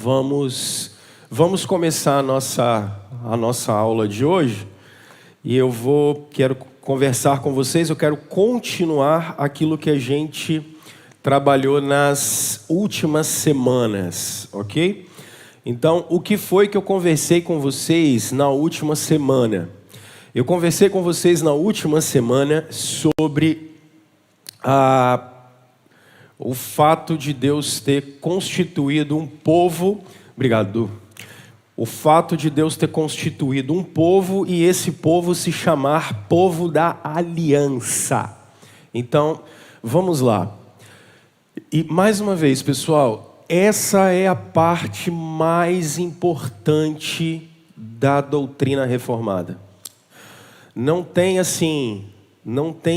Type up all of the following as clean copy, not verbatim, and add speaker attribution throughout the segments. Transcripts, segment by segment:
Speaker 1: Vamos começar a nossa aula de hoje. E quero conversar com vocês, eu quero continuar aquilo que a gente trabalhou nas últimas semanas, ok? Então, o que foi que eu conversei com vocês na última semana? Eu conversei com vocês na última semana sobre o fato de Deus ter constituído um povo. Obrigado, Du. O fato de Deus ter constituído um povo e esse povo se chamar povo da aliança. Então, vamos lá. E mais uma vez, pessoal, essa é a parte mais importante da doutrina reformada. Não tem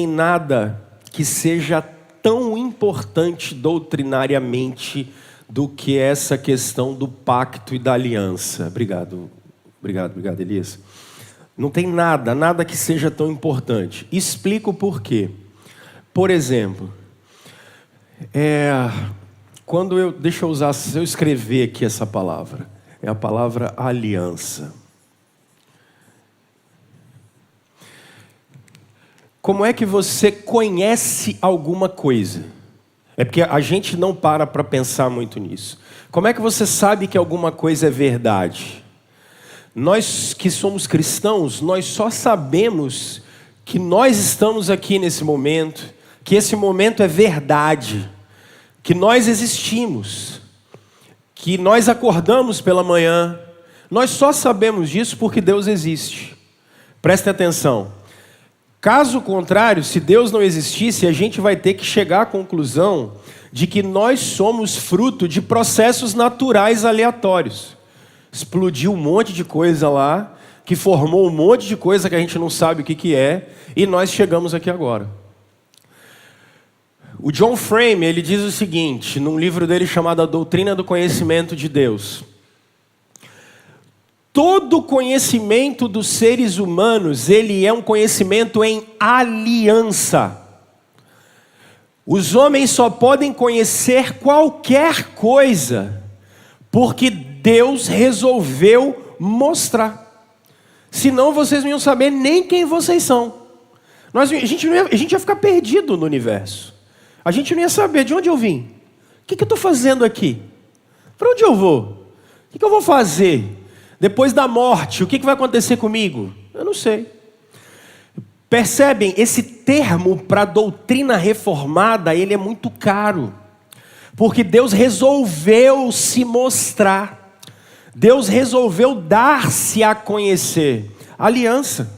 Speaker 1: nada que seja tão importante doutrinariamente do que essa questão do pacto e da aliança. Obrigado, Elias. Não tem nada que seja tão importante. Explico por quê. Por exemplo, deixa eu escrever aqui essa palavra. É a palavra aliança. Como é que você conhece alguma coisa? É porque a gente não para pensar muito nisso. Como é que você sabe que alguma coisa é verdade? Nós que somos cristãos, nós só sabemos que nós estamos aqui nesse momento, que esse momento é verdade, que nós existimos, que nós acordamos pela manhã. Nós só sabemos disso porque Deus existe. Prestem atenção. Caso contrário, se Deus não existisse, a gente vai ter que chegar à conclusão de que nós somos fruto de processos naturais aleatórios. Explodiu um monte de coisa lá, que formou um monte de coisa que a gente não sabe o que é, e nós chegamos aqui agora. O John Frame, ele diz o seguinte, num livro dele chamado A Doutrina do Conhecimento de Deus: todo conhecimento dos seres humanos, ele é um conhecimento em aliança. Os homens só podem conhecer qualquer coisa porque Deus resolveu mostrar. Senão vocês não iam saber nem quem vocês são. A gente ia ficar perdido no universo. A gente não ia saber de onde eu vim. O que eu estou fazendo aqui? Para onde eu vou? O que eu vou fazer? Depois da morte, o que vai acontecer comigo? Eu não sei. Percebem? Esse termo para a doutrina reformada, ele é muito caro. Porque Deus resolveu se mostrar. Deus resolveu dar-se a conhecer. Aliança.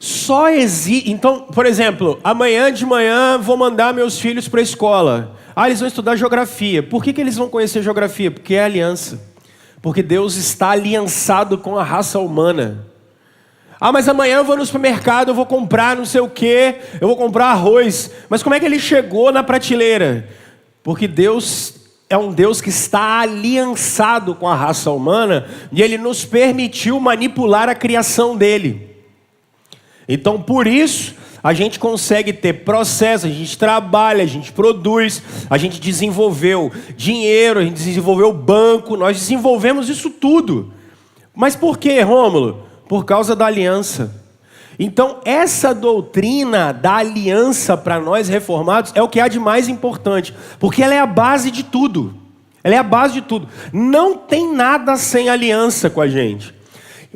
Speaker 1: Só existe. Então, por exemplo, amanhã de manhã vou mandar meus filhos para a escola. Eles vão estudar geografia. Por que eles vão conhecer geografia? Porque é aliança. Porque Deus está aliançado com a raça humana. Mas amanhã eu vou no supermercado, eu vou comprar não sei o quê, eu vou comprar arroz. Mas como é que ele chegou na prateleira? Porque Deus é um Deus que está aliançado com a raça humana e Ele nos permitiu manipular a criação dele. Então, por isso, a gente consegue ter processo, a gente trabalha, a gente produz, a gente desenvolveu dinheiro, a gente desenvolveu banco, nós desenvolvemos isso tudo. Mas por quê, Rômulo? Por causa da aliança. Então, essa doutrina da aliança para nós reformados é o que há de mais importante, porque ela é a base de tudo. Ela é a base de tudo. Não tem nada sem aliança com a gente.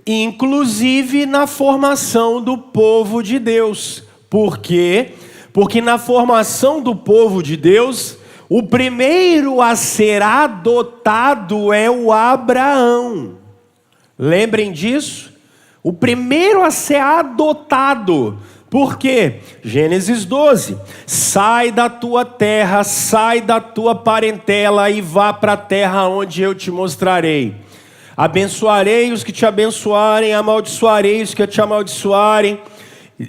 Speaker 1: Inclusive na formação do povo de Deus. Por quê? Porque na formação do povo de Deus, o primeiro a ser adotado é o Abraão. Lembrem disso? O primeiro a ser adotado. Por quê? Gênesis 12. Sai da tua terra, sai da tua parentela e vá para a terra onde eu te mostrarei. Abençoarei os que te abençoarem, amaldiçoarei os que te amaldiçoarem.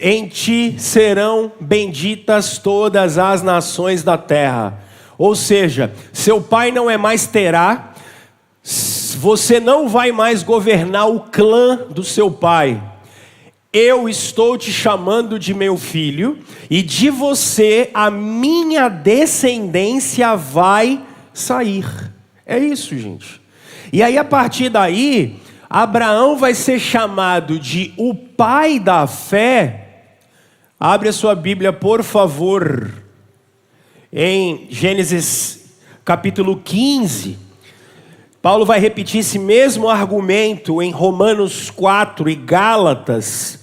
Speaker 1: Em ti serão benditas todas as nações da terra. Ou seja, seu pai não é mais Terá, você não vai mais governar o clã do seu pai. Eu estou te chamando de meu filho, e de você a minha descendência vai sair. É isso, gente. E aí, a partir daí, Abraão vai ser chamado de o pai da fé. Abre a sua Bíblia, por favor, em Gênesis capítulo 15. Paulo vai repetir esse mesmo argumento em Romanos 4 e Gálatas.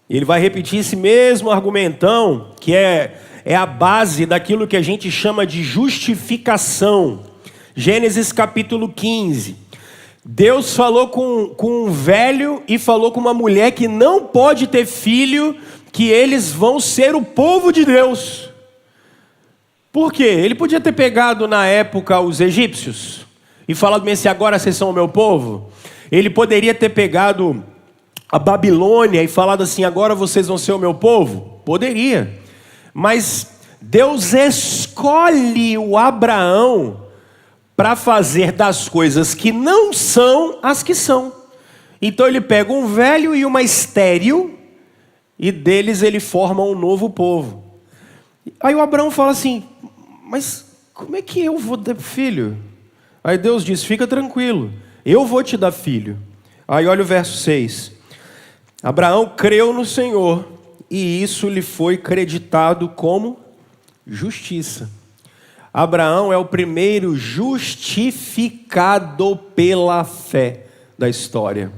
Speaker 1: Ele vai repetir esse mesmo argumentão, que é a base daquilo que a gente chama de justificação. Gênesis capítulo 15. Deus falou com um velho e falou com uma mulher que não pode ter filho, que eles vão ser o povo de Deus. Por quê? Ele podia ter pegado na época os egípcios e falado bem assim, agora vocês são o meu povo. Ele poderia ter pegado a Babilônia e falado assim, agora vocês vão ser o meu povo. Poderia. Mas Deus escolhe o Abraão para fazer das coisas que não são as que são. Então ele pega um velho e uma estéril, e deles ele forma um novo povo. Aí o Abraão fala assim, mas como é que eu vou dar filho? Aí Deus diz, fica tranquilo, eu vou te dar filho. Aí olha o verso 6. Abraão creu no Senhor, e isso lhe foi creditado como justiça. Abraão é o primeiro justificado pela fé da história.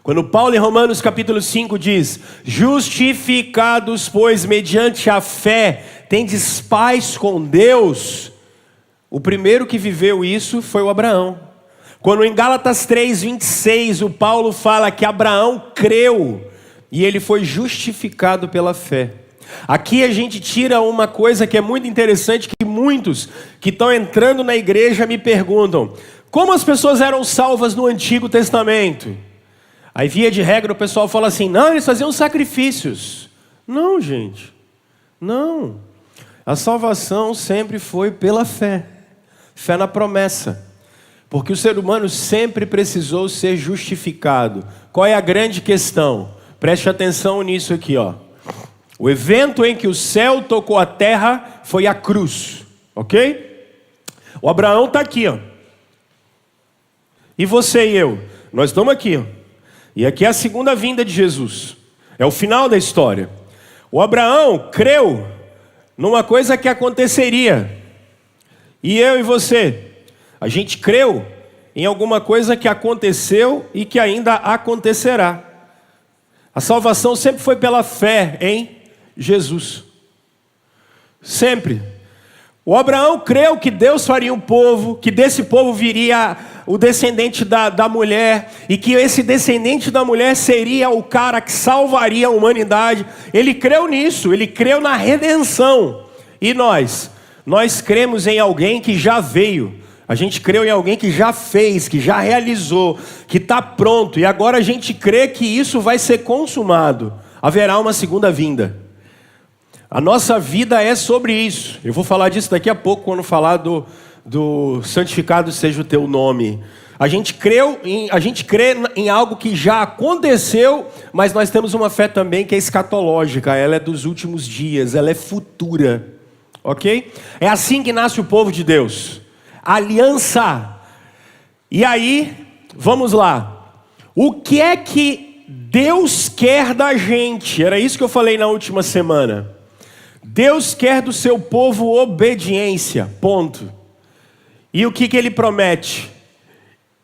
Speaker 1: Quando Paulo em Romanos capítulo 5 diz, justificados, pois, mediante a fé, tendes paz com Deus, o primeiro que viveu isso foi o Abraão. Quando em Gálatas 3:26, o Paulo fala que Abraão creu, e ele foi justificado pela fé. Aqui a gente tira uma coisa que é muito interessante, que muitos que estão entrando na igreja me perguntam, como as pessoas eram salvas no Antigo Testamento? Aí via de regra o pessoal fala assim, não, eles faziam sacrifícios. Não, gente, não. A salvação sempre foi pela fé, fé na promessa. Porque o ser humano sempre precisou ser justificado. Qual é a grande questão? Preste atenção nisso aqui, ó. O evento em que o céu tocou a terra foi a cruz, ok? O Abraão está aqui, ó. E você e eu, nós estamos aqui, ó. E aqui é a segunda vinda de Jesus. É o final da história. O Abraão creu numa coisa que aconteceria. E eu e você, a gente creu em alguma coisa que aconteceu e que ainda acontecerá. A salvação sempre foi pela fé em Jesus. Sempre. O Abraão creu que Deus faria um povo, que desse povo viria o descendente da mulher, e que esse descendente da mulher seria o cara que salvaria a humanidade. Ele creu nisso, ele creu na redenção. E nós cremos em alguém que já veio. A gente creu em alguém que já fez, que já realizou, que está pronto. E agora a gente crê que isso vai ser consumado. Haverá uma segunda vinda. A nossa vida é sobre isso. Eu vou falar disso daqui a pouco, quando falar do santificado seja o teu nome. A gente crê em algo que já aconteceu, mas nós temos uma fé também que é escatológica. Ela é dos últimos dias, ela é futura. Ok? É assim que nasce o povo de Deus. Aliança. E aí, vamos lá. O que é que Deus quer da gente? Era isso que eu falei na última semana. Deus quer do seu povo obediência, ponto. E o que ele promete?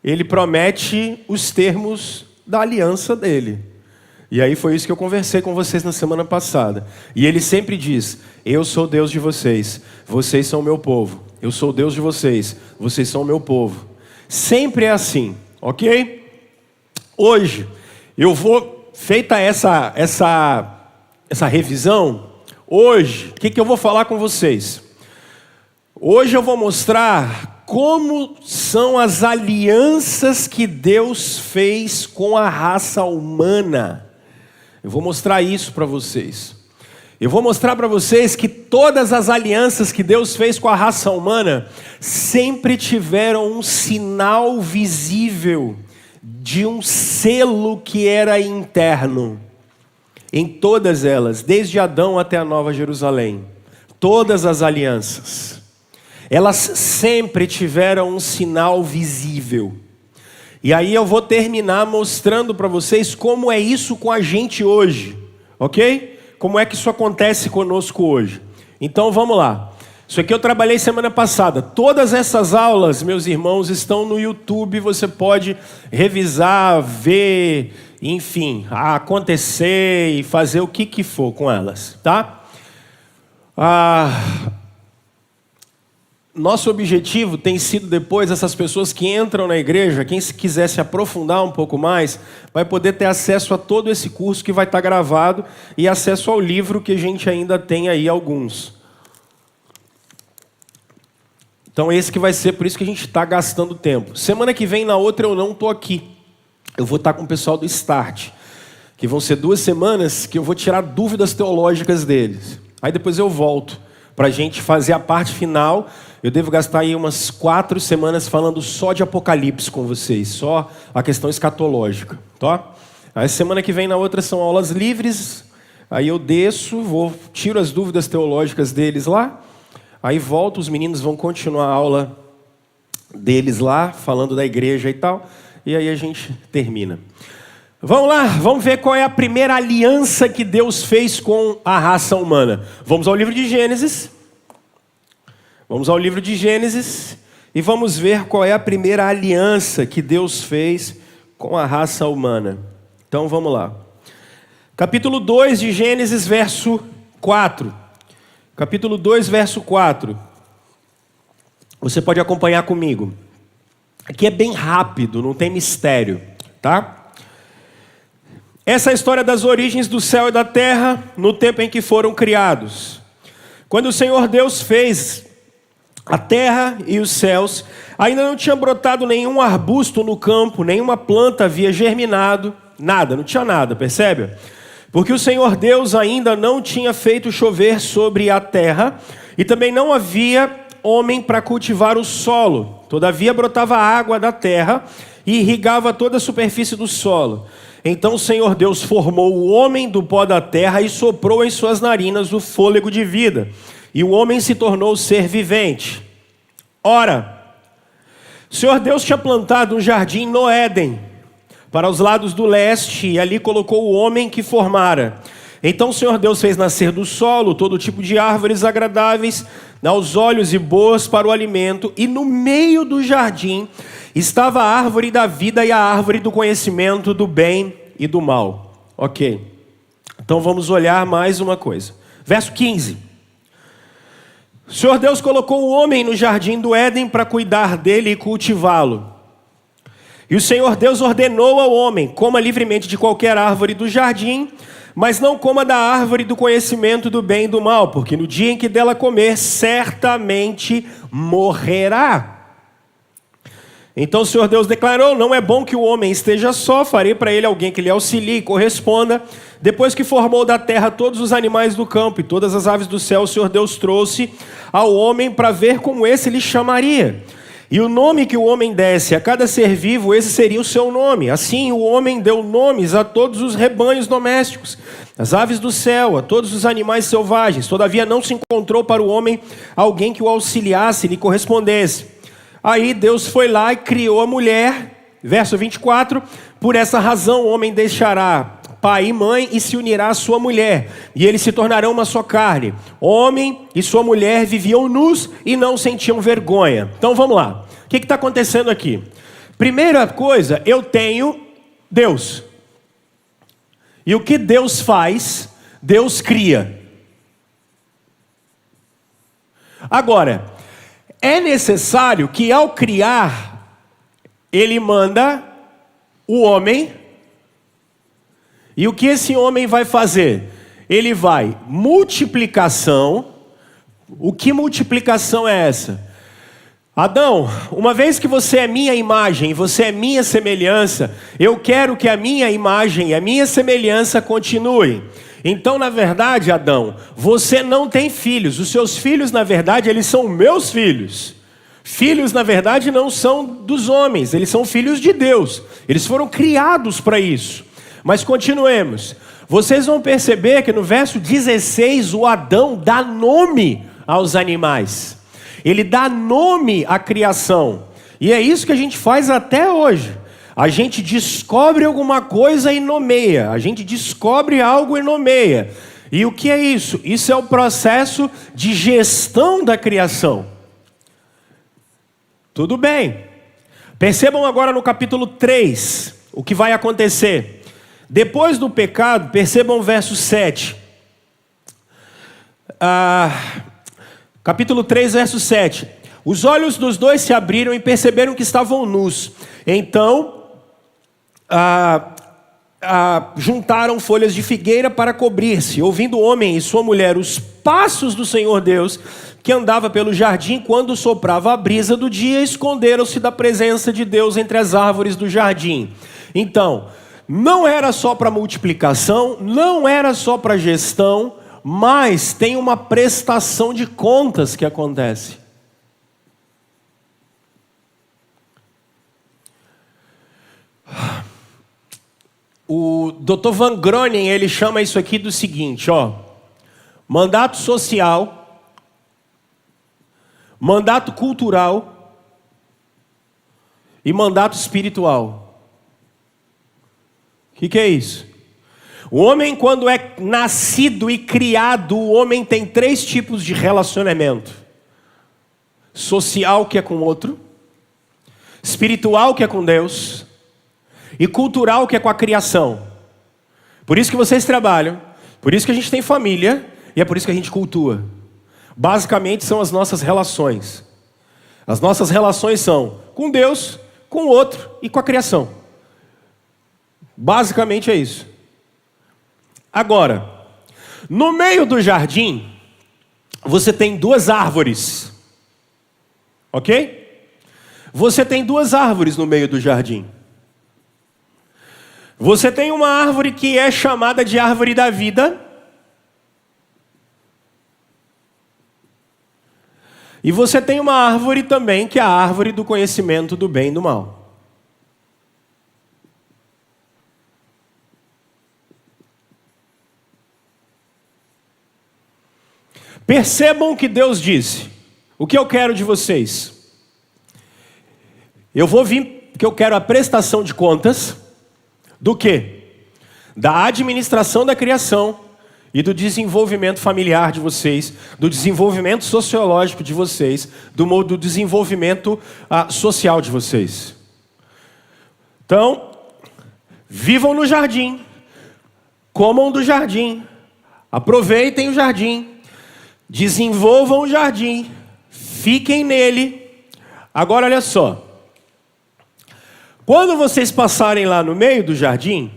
Speaker 1: Ele promete os termos da aliança dele. E aí foi isso que eu conversei com vocês na semana passada. E ele sempre diz, eu sou Deus de vocês, vocês são meu povo. Eu sou Deus de vocês, vocês são meu povo. Sempre é assim, ok? Hoje, eu vou, feita essa revisão, hoje, o que eu vou falar com vocês? Hoje eu vou mostrar como são as alianças que Deus fez com a raça humana. Eu vou mostrar isso para vocês. Eu vou mostrar para vocês que todas as alianças que Deus fez com a raça humana sempre tiveram um sinal visível de um selo que era interno. Em todas elas, desde Adão até a Nova Jerusalém. Todas as alianças. elas sempre tiveram um sinal visível. E aí eu vou terminar mostrando para vocês como é isso com a gente hoje, ok? Como é que isso acontece conosco hoje. Então vamos lá. Isso aqui eu trabalhei semana passada. Todas essas aulas, meus irmãos, estão no YouTube. Você pode revisar, ver, enfim, acontecer e fazer o que for com elas, tá? Nosso objetivo tem sido depois, essas pessoas que entram na igreja, quem quiser se aprofundar um pouco mais, vai poder ter acesso a todo esse curso que vai estar gravado e acesso ao livro que a gente ainda tem aí alguns. Então esse que vai ser, por isso que a gente está gastando tempo. Semana que vem, na outra, eu não estou aqui. Eu vou estar com o pessoal do Start, que vão ser 2 semanas que eu vou tirar dúvidas teológicas deles. Aí depois eu volto para a gente fazer a parte final. Eu devo gastar aí umas 4 semanas falando só de Apocalipse com vocês, só a questão escatológica, tá? Aí semana que vem, na outra, são aulas livres. Aí eu desço, tiro as dúvidas teológicas deles lá. Aí volto, os meninos vão continuar a aula deles lá, falando da igreja e tal. E aí a gente termina. Vamos lá, vamos ver qual é a primeira aliança que Deus fez com a raça humana. Vamos ao livro de Gênesis. Vamos ao livro de Gênesis e vamos ver qual é a primeira aliança que Deus fez com a raça humana. Então vamos lá. Capítulo 2 de Gênesis, verso 4. Capítulo 2, verso 4. Você pode acompanhar comigo. Aqui é bem rápido, não tem mistério, tá? Essa é a história das origens do céu e da terra no tempo em que foram criados. Quando o Senhor Deus fez a terra e os céus, ainda não tinha brotado nenhum arbusto no campo, nenhuma planta havia germinado, nada, não tinha nada, percebe? Porque o Senhor Deus ainda não tinha feito chover sobre a terra e também não havia homem para cultivar o solo. Todavia brotava água da terra e irrigava toda a superfície do solo. Então o Senhor Deus formou o homem do pó da terra e soprou em suas narinas o fôlego de vida. E o homem se tornou ser vivente. Ora, o Senhor Deus tinha plantado um jardim no Éden, para os lados do leste, e ali colocou o homem que formara. Então o Senhor Deus fez nascer do solo todo tipo de árvores agradáveis aos olhos e boas para o alimento, e no meio do jardim estava a árvore da vida e a árvore do conhecimento do bem e do mal. Ok, então vamos olhar mais uma coisa. Verso 15. O Senhor Deus colocou o homem no jardim do Éden para cuidar dele e cultivá-lo. E o Senhor Deus ordenou ao homem: coma livremente de qualquer árvore do jardim, mas não coma da árvore do conhecimento do bem e do mal, porque no dia em que dela comer, certamente morrerá. Então o Senhor Deus declarou: não é bom que o homem esteja só, farei para ele alguém que lhe auxilie e corresponda. Depois que formou da terra todos os animais do campo e todas as aves do céu, o Senhor Deus trouxe ao homem para ver como esse lhe chamaria. E o nome que o homem desse a cada ser vivo, esse seria o seu nome. Assim o homem deu nomes a todos os rebanhos domésticos, as aves do céu, a todos os animais selvagens. Todavia não se encontrou para o homem alguém que o auxiliasse e lhe correspondesse. Aí Deus foi lá e criou a mulher. Verso 24. Por essa razão o homem deixará pai e mãe e se unirá à sua mulher, e eles se tornarão uma só carne. Homem e sua mulher viviam nus e não sentiam vergonha. Então vamos lá. O que está acontecendo aqui? Primeira coisa, eu tenho Deus. E o que Deus faz, Deus cria. Agora, é necessário que ao criar, Ele manda o homem. E o que esse homem vai fazer? Ele vai multiplicação. O que multiplicação é essa? Adão, uma vez que você é minha imagem, você é minha semelhança, eu quero que a minha imagem e a minha semelhança continuem. Então, na verdade, Adão, você não tem filhos. Os seus filhos, na verdade, eles são meus filhos. Filhos, na verdade, não são dos homens, eles são filhos de Deus. Eles foram criados para isso. Mas continuemos. Vocês vão perceber que no verso 16 o Adão dá nome aos animais. Ele dá nome à criação. E é isso que a gente faz até hoje. A gente descobre alguma coisa e nomeia. A gente descobre algo e nomeia. E o que é isso? Isso é o processo de gestão da criação. Tudo bem. Percebam agora no capítulo 3 o que vai acontecer. Depois do pecado, percebam o verso 7. Capítulo 3, verso 7. Os olhos dos dois se abriram e perceberam que estavam nus. Então, juntaram folhas de figueira para cobrir-se. Ouvindo o homem e sua mulher os passos do Senhor Deus, que andava pelo jardim quando soprava a brisa do dia, esconderam-se da presença de Deus entre as árvores do jardim. Então, não era só para multiplicação, não era só para gestão, mas tem uma prestação de contas que acontece. O Dr. Van Groningen, ele chama isso aqui do seguinte, mandato social, mandato cultural e mandato espiritual. O que é isso? O homem, quando é nascido e criado, o homem tem 3 tipos de relacionamento: social, que é com o outro; espiritual, que é com Deus; e cultural, que é com a criação. Por isso que vocês trabalham, por isso que a gente tem família, e é por isso que a gente cultua. Basicamente são as nossas relações. As nossas relações são com Deus, com o outro e com a criação. Basicamente é isso. Agora, no meio do jardim, você tem 2 árvores. Ok? Você tem 2 árvores no meio do jardim. Você tem uma árvore que é chamada de árvore da vida. E você tem uma árvore também que é a árvore do conhecimento do bem e do mal. Percebam o que Deus disse. O que eu quero de vocês? Eu vou vir, porque eu quero a prestação de contas. Do quê? Da administração da criação e do desenvolvimento familiar de vocês, do desenvolvimento sociológico de vocês, do desenvolvimento social de vocês. Então, vivam no jardim, comam do jardim, aproveitem o jardim, desenvolvam o jardim, fiquem nele. Agora olha só. Quando vocês passarem lá no meio do jardim,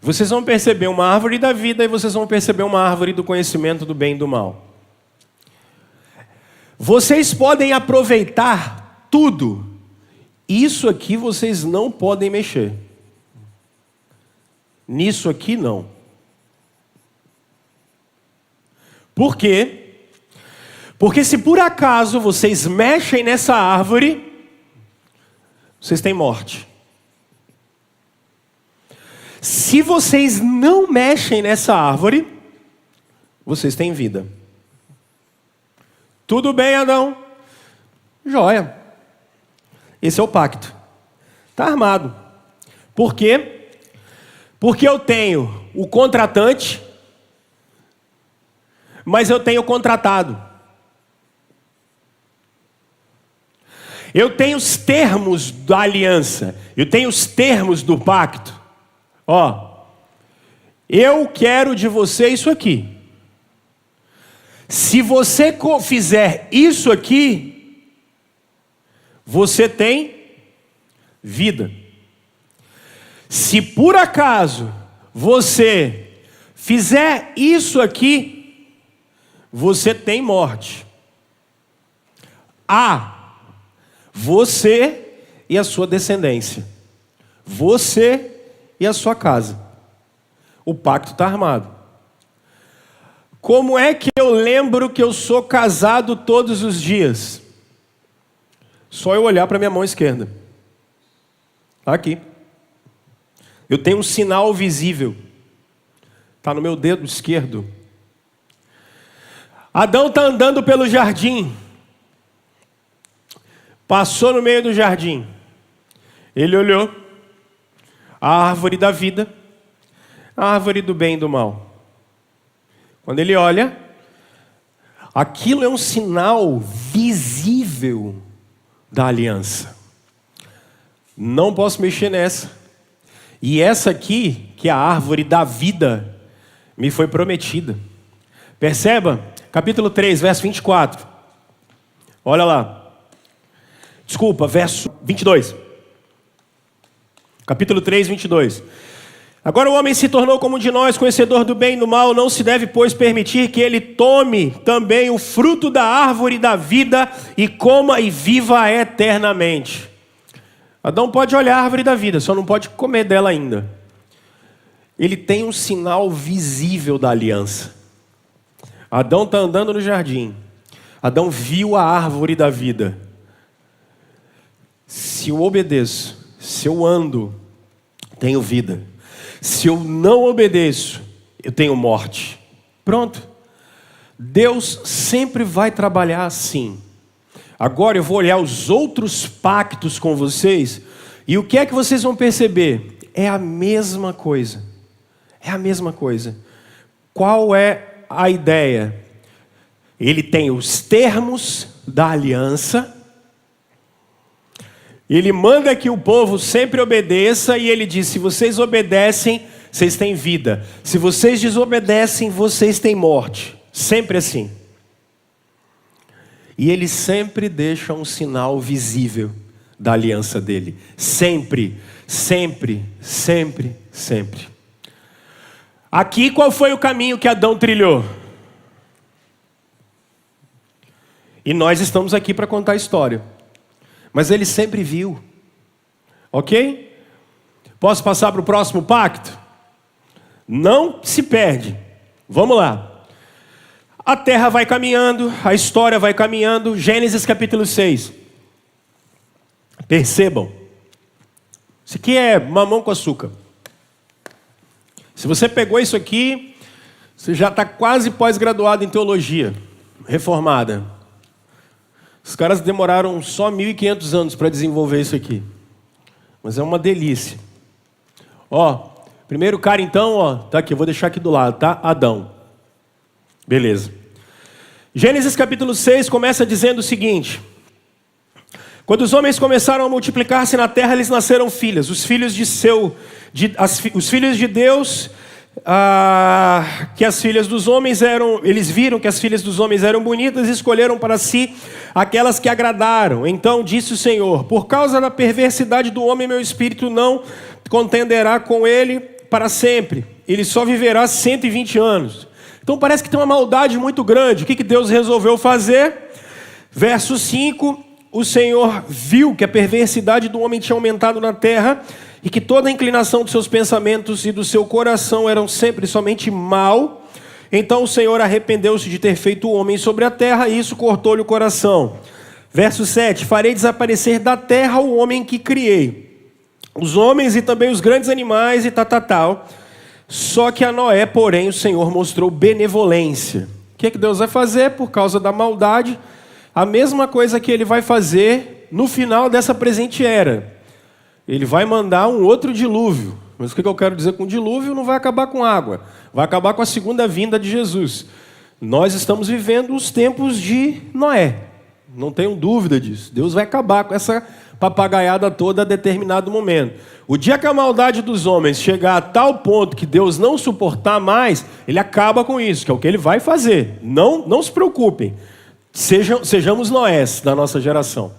Speaker 1: vocês vão perceber uma árvore da vida e vocês vão perceber uma árvore do conhecimento do bem e do mal. Vocês podem aproveitar tudo. Isso aqui vocês não podem mexer. Nisso aqui não. Por quê? Porque se por acaso vocês mexem nessa árvore, vocês têm morte. Se vocês não mexem nessa árvore, vocês têm vida. Tudo bem, Adão? Joia. Esse é o pacto. Está armado. Por quê? Porque eu tenho o contratante, mas eu tenho o contratado. Eu tenho os termos da aliança. Eu tenho os termos do pacto. Eu quero de você isso aqui. Se você fizer isso aqui, você tem vida. Se por acaso você fizer isso aqui, você tem morte. Você e a sua descendência. Você e a sua casa. O pacto está armado. Como é que eu lembro que eu sou casado todos os dias? Só eu olhar para minha mão esquerda. Está aqui. Eu tenho um sinal visível. Está no meu dedo esquerdo. Adão está andando pelo jardim. Passou no meio do jardim. Ele olhou a árvore da vida, a árvore do bem e do mal. Quando ele olha, aquilo é um sinal visível da aliança. Não posso mexer nessa. E essa aqui, que é a árvore da vida, me foi prometida. Perceba, capítulo 3, verso 24. Olha lá. Desculpa, verso 22. Capítulo 3, 22. Agora o homem se tornou como um de nós, conhecedor do bem e do mal. Não se deve, pois, permitir que ele tome também o fruto da árvore da vida e coma e viva eternamente. Adão pode olhar a árvore da vida, só não pode comer dela ainda. Ele tem um sinal visível da aliança. Adão está andando no jardim. Adão viu a árvore da vida. Se eu obedeço, se eu ando, tenho vida. Se eu não obedeço, eu tenho morte. Pronto. Deus sempre vai trabalhar assim. Agora eu vou olhar os outros pactos com vocês, e o que é que vocês vão perceber? É a mesma coisa. É a mesma coisa. Qual é a ideia? Ele tem os termos da aliança. Ele manda que o povo sempre obedeça, e ele diz: se vocês obedecem, vocês têm vida. Se vocês desobedecem, vocês têm morte. Sempre assim. E ele sempre deixa um sinal visível da aliança dele. Sempre, sempre, sempre, sempre. Aqui, qual foi o caminho que Adão trilhou? E nós estamos aqui para contar a história. Mas ele sempre viu. Ok? Posso passar para o próximo pacto? Não se perde. Vamos lá. A terra vai caminhando, a história vai caminhando. Gênesis capítulo 6. Percebam. Isso aqui é mamão com açúcar. Se você pegou isso aqui, você já está quase pós-graduado em teologia reformada. Os caras demoraram só 1.500 anos para desenvolver isso aqui. Mas é uma delícia. Ó, primeiro cara então, ó, tá aqui, eu vou deixar aqui do lado, tá? Adão. Beleza. Gênesis capítulo 6 começa dizendo o seguinte: quando os homens começaram a multiplicar-se na terra, eles nasceram filhas. Os filhos os filhos de Deus, que as filhas dos homens eram, eles viram que as filhas dos homens eram bonitas e escolheram para si aquelas que agradaram. Então disse o Senhor: por causa da perversidade do homem, meu espírito não contenderá com ele para sempre. Ele só viverá 120 anos. Então parece que tem uma maldade muito grande. O que Deus resolveu fazer? Verso 5, o Senhor viu que a perversidade do homem tinha aumentado na terra e que toda a inclinação dos seus pensamentos e do seu coração eram sempre somente mal. Então o Senhor arrependeu-se de ter feito o homem sobre a terra, e isso cortou-lhe o coração. Verso 7, farei desaparecer da terra o homem que criei, os homens e também os grandes animais e tal. Só que a Noé, porém, o Senhor mostrou benevolência. O que Deus vai fazer por causa da maldade? A mesma coisa que ele vai fazer no final dessa presente era. Ele vai mandar um outro dilúvio. Mas o que eu quero dizer com dilúvio? Não vai acabar com água. Vai acabar com a segunda vinda de Jesus. Nós estamos vivendo os tempos de Noé. Não tenham dúvida disso. Deus vai acabar com essa papagaiada toda a determinado momento. O dia que a maldade dos homens chegar a tal ponto que Deus não suportar mais, ele acaba com isso, que é o que ele vai fazer. Não se preocupem. Sejamos Noés da nossa geração.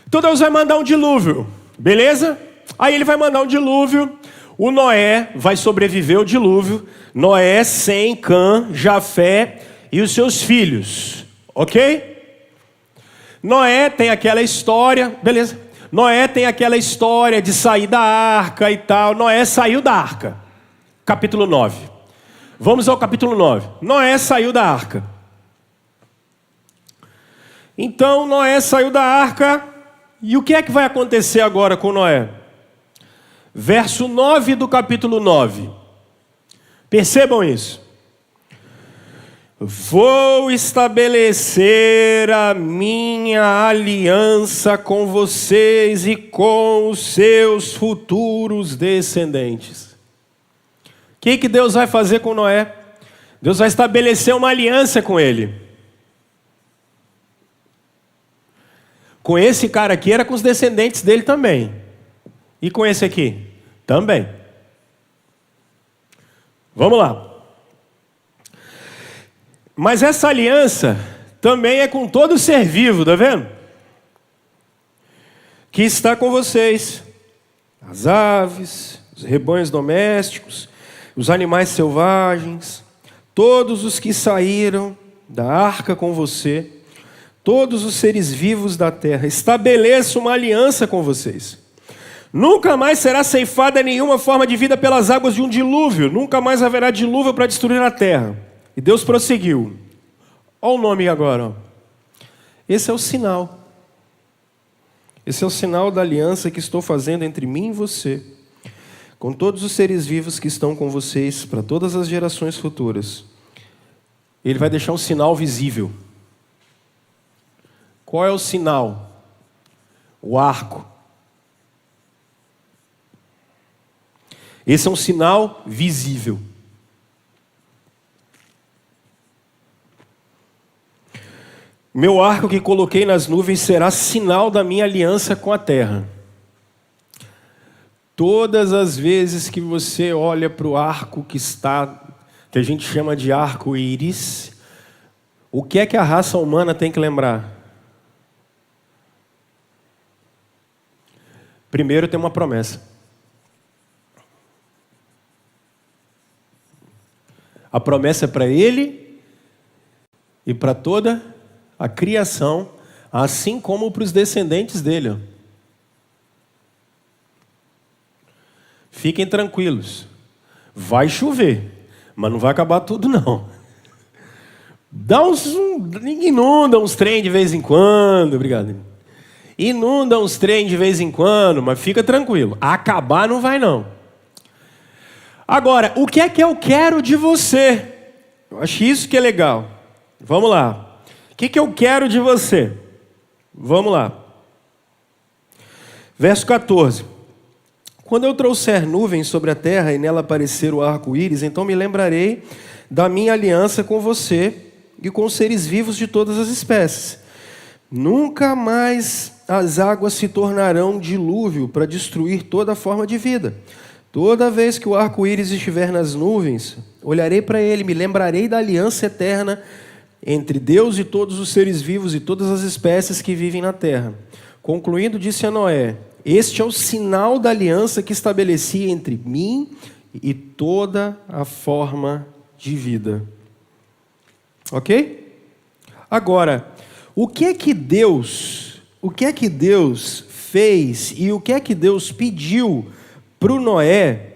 Speaker 1: Então Deus vai mandar um dilúvio. Beleza? Aí ele vai mandar um dilúvio. O Noé vai sobreviver ao dilúvio. Noé, Sem, Cã, Jafé e os seus filhos. Ok? Noé tem aquela história. Beleza? Noé tem aquela história de sair da arca e tal. Noé saiu da arca. Capítulo 9. Vamos ao capítulo 9. Noé saiu da arca. Então Noé saiu da arca. E o que é que vai acontecer agora com Noé? Verso 9 do capítulo 9. Percebam isso. vou estabelecer a minha aliança com vocês e com os seus futuros descendentes. O que Deus vai fazer com Noé? Deus vai estabelecer uma aliança com ele. Com esse cara aqui era com os descendentes dele também. E com esse aqui? Também. Vamos lá. Mas essa aliança também é com todo ser vivo, tá vendo? Que está com vocês. As aves, os rebanhos domésticos, os animais selvagens, todos os que saíram da arca com você, todos os seres vivos da terra. Estabeleço uma aliança com vocês. Nunca mais será ceifada nenhuma forma de vida pelas águas de um dilúvio. Nunca mais haverá dilúvio para destruir a terra. E Deus prosseguiu. Olha o nome agora. Esse é o sinal. Esse é o sinal da aliança que estou fazendo entre mim e você, com todos os seres vivos que estão com vocês, para todas as gerações futuras. Ele vai deixar um sinal visível. Qual é o sinal? O arco. Esse é um sinal visível. Meu arco que coloquei nas nuvens será sinal da minha aliança com a terra. Todas as vezes que você olha para o arco que a gente chama de arco-íris, o que é que a raça humana tem que lembrar? Primeiro tem uma promessa. A promessa é para ele e para toda a criação, assim como para os descendentes dele. Fiquem tranquilos. Vai chover, mas não vai acabar tudo não. Inunda uns trem de vez em quando, obrigado. Inunda uns trem de vez em quando, mas fica tranquilo. Acabar não vai não. Agora, o que é que eu quero de você? Eu acho isso que é legal. Vamos lá. O que eu quero de você? Vamos lá. Verso 14. Quando eu trouxer nuvens sobre a terra e nela aparecer o arco-íris, então me lembrarei da minha aliança com você e com os seres vivos de todas as espécies. Nunca mais as águas se tornarão dilúvio para destruir toda forma de vida. Toda vez que o arco-íris estiver nas nuvens, olharei para ele, me lembrarei da aliança eterna entre Deus e todos os seres vivos e todas as espécies que vivem na terra. Concluindo, disse a Noé: este é o sinal da aliança que estabeleci entre mim e toda a forma de vida. Ok? Agora, o que é que Deus fez e o que é que Deus pediu para o Noé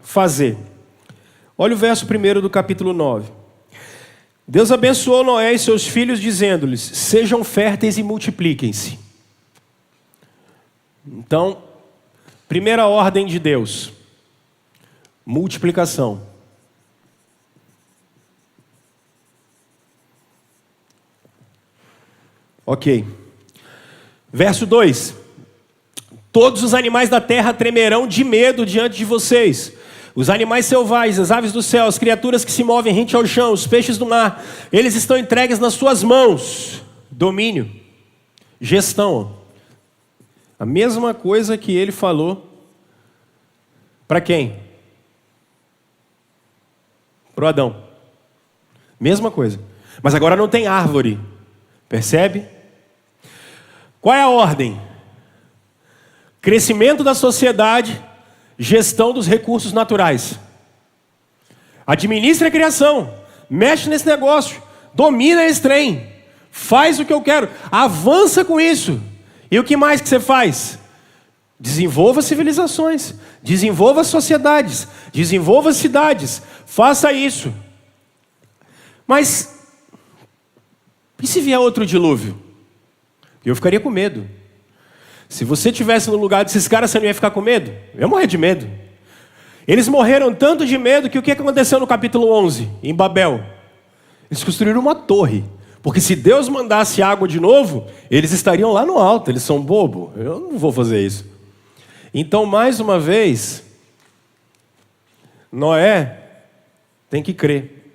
Speaker 1: fazer? Olha o verso 1 do capítulo 9. Deus abençoou Noé e seus filhos, dizendo-lhes: sejam férteis e multipliquem-se. Então, primeira ordem de Deus: multiplicação. Ok. Verso 2: todos os animais da terra tremerão de medo diante de vocês. Os animais selvagens, as aves do céu, as criaturas que se movem rente ao chão, os peixes do mar, eles estão entregues nas suas mãos. Domínio, gestão. A mesma coisa que ele falou para quem? Para o Adão. Mesma coisa. Mas agora não tem árvore. Percebe? Qual é a ordem? Crescimento da sociedade, gestão dos recursos naturais. Administra a criação, mexe nesse negócio, domina esse trem, faz o que eu quero, avança com isso. E o que mais que você faz? Desenvolva civilizações, desenvolva sociedades, desenvolva cidades, faça isso. Mas, e se vier outro dilúvio? Eu ficaria com medo. Se você estivesse no lugar desses caras, você não ia ficar com medo? Eu ia morrer de medo. Eles morreram tanto de medo que o que aconteceu no capítulo 11, em Babel? Eles construíram uma torre. Porque se Deus mandasse água de novo, eles estariam lá no alto. Eles são bobo. Eu não vou fazer isso. Então, mais uma vez, Noé tem que crer.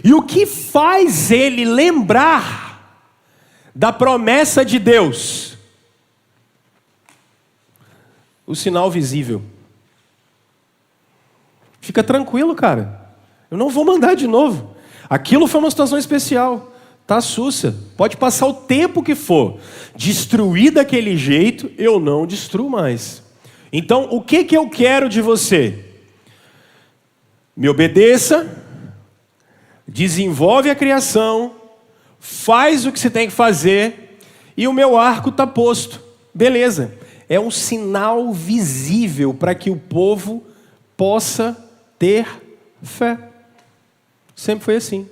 Speaker 1: E o que faz ele lembrar da promessa de Deus? O sinal visível. Fica tranquilo, cara. Eu não vou mandar de novo. Aquilo foi uma situação especial. Tá sussa. Pode passar o tempo que for. Destruir daquele jeito, eu não destruo mais. Então, o que eu quero de você? Me obedeça, desenvolve a criação, faz o que você tem que fazer, e o meu arco está posto. Beleza. É um sinal visível para que o povo possa ter fé. Sempre foi assim.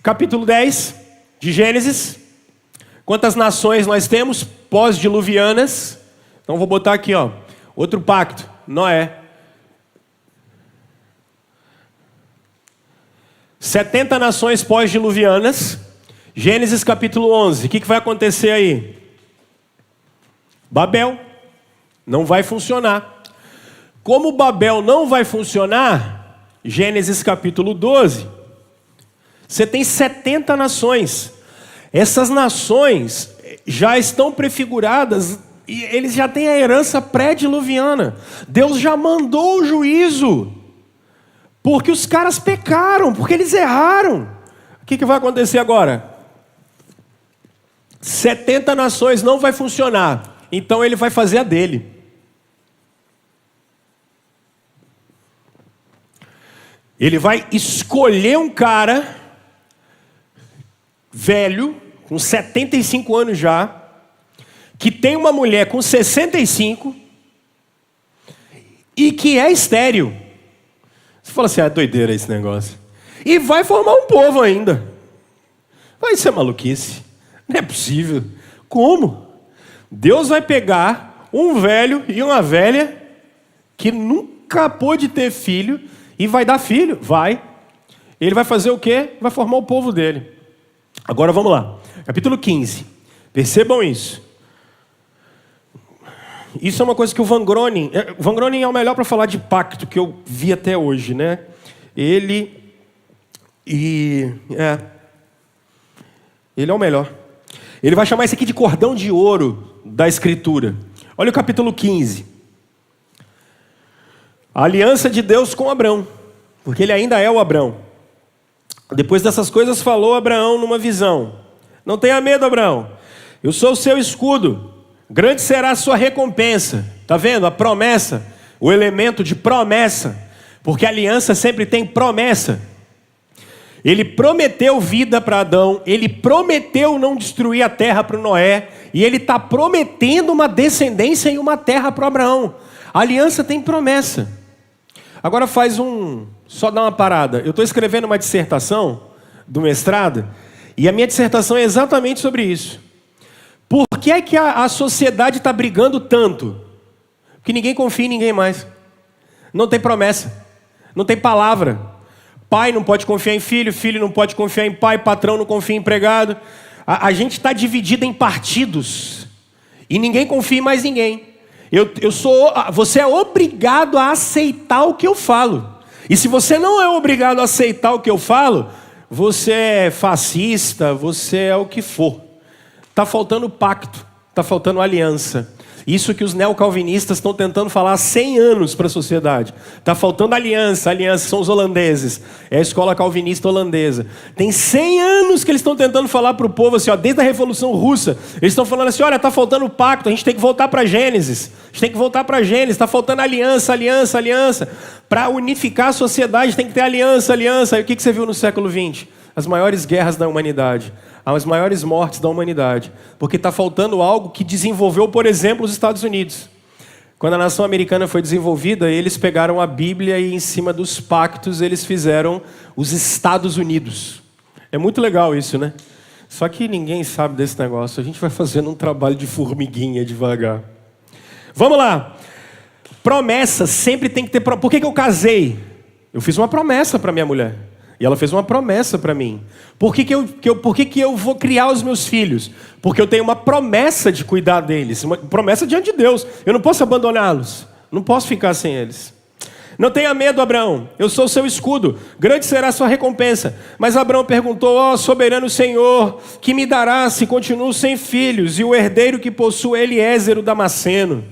Speaker 1: Capítulo 10 de Gênesis. Quantas nações nós temos? Pós-diluvianas. Então vou botar aqui, ó, outro pacto. Noé. 70 nações pós-diluvianas. Gênesis capítulo 11. O que vai acontecer aí? Babel. Não vai funcionar. Como Babel não vai funcionar... Gênesis capítulo 12, você tem 70 nações. Essas nações já estão prefiguradas e eles já têm a herança pré-diluviana. Deus já mandou o juízo, porque os caras pecaram, porque eles erraram. O que vai acontecer agora? 70 nações não vai funcionar, então ele vai fazer a dele. Ele vai escolher um cara velho, com 75 anos já, que tem uma mulher com 65 e que é estéril. Você fala assim, é doideira esse negócio. E vai formar um povo ainda. Vai ser maluquice. Não é possível. Como? Deus vai pegar um velho e uma velha que nunca pôde ter filho e vai dar filho? Vai. Ele vai fazer o quê? Vai formar o povo dele. Agora vamos lá. Capítulo 15. Percebam isso. Isso é uma coisa que o Van Groningen é o melhor para falar de pacto que eu vi até hoje, né? Ele é o melhor. Ele vai chamar isso aqui de cordão de ouro da Escritura. Olha o capítulo 15. A aliança de Deus com Abrão, porque ele ainda é o Abrão. Depois dessas coisas falou Abraão numa visão. Não tenha medo, Abraão. Eu sou o seu escudo. Grande será a sua recompensa. Está vendo? A promessa, o elemento de promessa. Porque a aliança sempre tem promessa. Ele prometeu vida para Adão. Ele prometeu não destruir a terra para o Noé. E ele está prometendo uma descendência e uma terra para Abraão. A aliança tem promessa. Agora só dá uma parada. Eu estou escrevendo uma dissertação do mestrado. E a minha dissertação é exatamente sobre isso. Por que é que a sociedade está brigando tanto? Porque ninguém confia em ninguém mais. Não tem promessa. Não tem palavra. Pai não pode confiar em filho, filho não pode confiar em pai, patrão não confia em empregado. A gente está dividido em partidos. E ninguém confia em mais ninguém. Você é obrigado a aceitar o que eu falo. E se você não é obrigado a aceitar o que eu falo, você é fascista, você é o que for. Está faltando pacto, está faltando aliança. Isso que os neocalvinistas estão tentando falar há 100 anos para a sociedade. Está faltando aliança são os holandeses. É a escola calvinista holandesa. Tem 100 anos que eles estão tentando falar para o povo assim, ó, desde a Revolução Russa. Eles estão falando assim, olha, está faltando pacto, a gente tem que voltar para Gênesis. A gente tem que voltar para Gênesis, está faltando aliança. Para unificar a sociedade tem que ter aliança. E o que você viu no século XX? As maiores guerras da humanidade. As maiores mortes da humanidade. Porque está faltando algo que desenvolveu, por exemplo, os Estados Unidos. Quando a nação americana foi desenvolvida, eles pegaram a Bíblia e em cima dos pactos eles fizeram os Estados Unidos. É muito legal isso, né? Só que ninguém sabe desse negócio. A gente vai fazendo um trabalho de formiguinha devagar. Vamos lá. promessa sempre tem que ter... Por que eu casei? Eu fiz uma promessa para minha mulher. E ela fez uma promessa para mim. Por que eu vou criar os meus filhos? Porque eu tenho uma promessa de cuidar deles. Uma promessa diante de Deus. Eu não posso abandoná-los. Não posso ficar sem eles. Não tenha medo, Abraão. Eu sou o seu escudo. Grande será a sua recompensa. Mas Abraão perguntou: ó soberano Senhor, que me dará se continuo sem filhos? E o herdeiro que possui Eliézer, o Damasceno.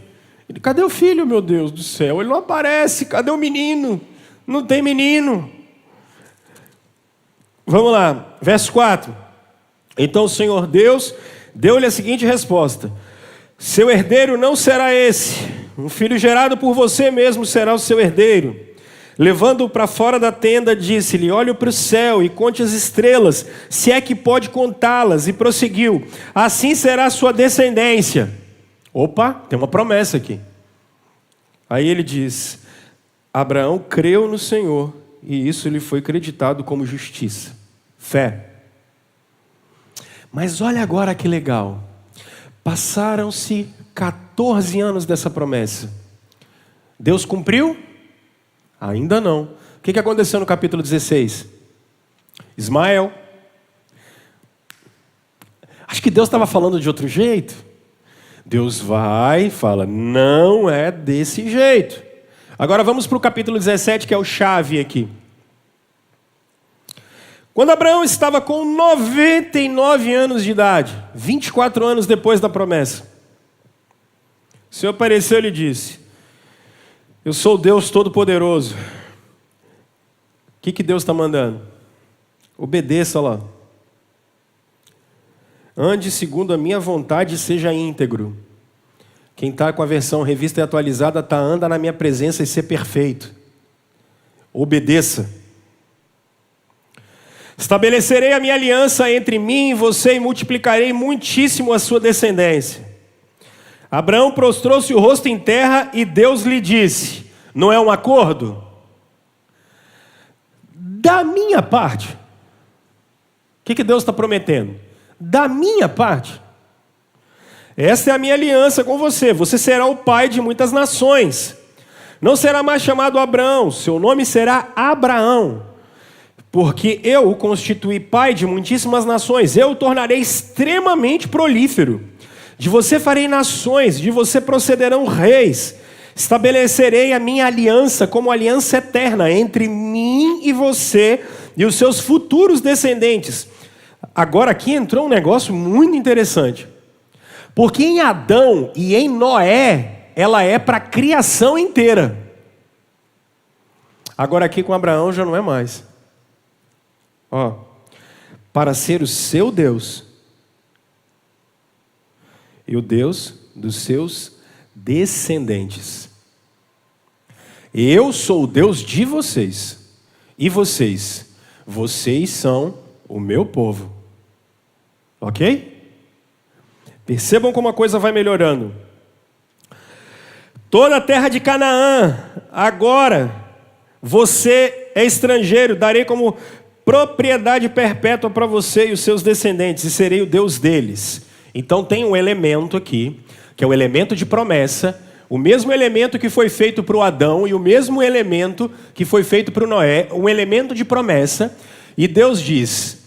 Speaker 1: Ele: cadê o filho, meu Deus do céu? Ele não aparece. Cadê o menino? Não tem menino. Vamos lá, verso 4. Então o Senhor Deus deu-lhe a seguinte resposta: seu herdeiro não será esse, um filho gerado por você mesmo será o seu herdeiro. Levando-o para fora da tenda, disse-lhe: olhe para o céu e conte as estrelas, se é que pode contá-las. E prosseguiu: assim será a sua descendência. Opa, tem uma promessa aqui. Aí ele diz: Abraão creu no Senhor, e isso lhe foi creditado como justiça. Fé. Mas olha agora que legal. Passaram-se 14 anos dessa promessa. Deus cumpriu? Ainda não. O que aconteceu no capítulo 16? Ismael. Acho que Deus estava falando de outro jeito. Deus vai e fala: não é desse jeito. Agora vamos para o capítulo 17, que é o chave aqui. Quando Abraão estava com 99 anos de idade, 24 anos depois da promessa, o Senhor apareceu e lhe disse: eu sou o Deus Todo-Poderoso. O que Deus está mandando? Obedeça lá. Ande segundo a minha vontade e seja íntegro. Quem está com a versão revista e atualizada está: anda na minha presença e ser perfeito. Obedeça. Estabelecerei a minha aliança entre mim e você e multiplicarei muitíssimo a sua descendência. Abraão prostrou-se o rosto em terra e Deus lhe disse: não é um acordo? Da minha parte. O que Deus está prometendo? Da minha parte. Esta é a minha aliança com você. Você será o pai de muitas nações. Não será mais chamado Abraão, seu nome será Abraão. Porque eu o constituí pai de muitíssimas nações. Eu o tornarei extremamente prolífero. De você farei nações, de você procederão reis. Estabelecerei a minha aliança como aliança eterna entre mim e você e os seus futuros descendentes. Agora aqui entrou um negócio muito interessante. Porque em Adão e em Noé, ela é para a criação inteira. Agora aqui com Abraão já não é mais. Para ser o seu Deus e o Deus dos seus descendentes. Eu sou o Deus de vocês e vocês são o meu povo. Ok? Percebam como a coisa vai melhorando. Toda a terra de Canaã, agora você é estrangeiro, darei como propriedade perpétua para você e os seus descendentes, e serei o Deus deles. Então tem um elemento aqui, que é o elemento de promessa, o mesmo elemento que foi feito para o Adão e o mesmo elemento que foi feito para o Noé, um elemento de promessa, e Deus diz: